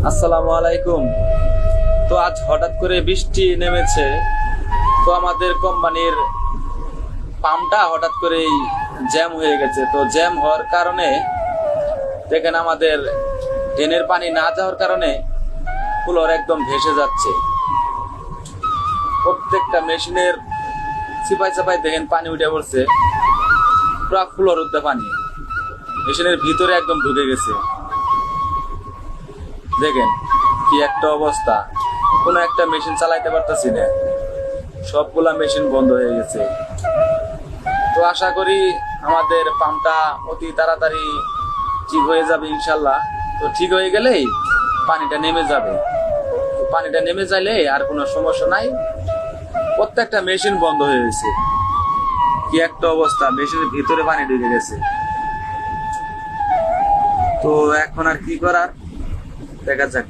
আসসালামু আলাইকুম। তো আজ হঠাৎ করে বৃষ্টি নেমেছে, তো আমাদের কোম্পানির পাম্পটা হঠাৎ করেই জ্যাম হয়ে গেছে। তো জ্যাম হওয়ার কারণে দেখেন আমাদের ড্রেনের পানি না যাওয়ার কারণে ফ্লোর একদম ভেসে যাচ্ছে। প্রত্যেকটা মেশিনের চিপাই চাপাই দেখেন পানি উঠে পড়ছে, পুরো ফ্লোর উঠতে পানি মেশিনের ভিতরে একদম ঢুকে গেছে। দেখেন কি একটা অবস্থা, কোনো একটা মেশিন চালাইতে পারতেছি না, সবগুলা মেশিন বন্ধ হয়ে গেছে। তো আশা করি আমাদের পাম্পটা অতি তাড়াতাড়ি ঠিক হয়ে যাবে ইনশাল্লাহ। তো ঠিক হয়ে গেলেই পানিটা নেমে যাবে। তো পানিটা নেমে যাইলে আর কোনো সমস্যা নাই। প্রত্যেকটা মেশিন বন্ধ হয়ে গেছে, কি একটা অবস্থা, মেশিনের ভিতরে পানি ঢুকে গেছে। তো এখন আর কি করার, দেখা যাক।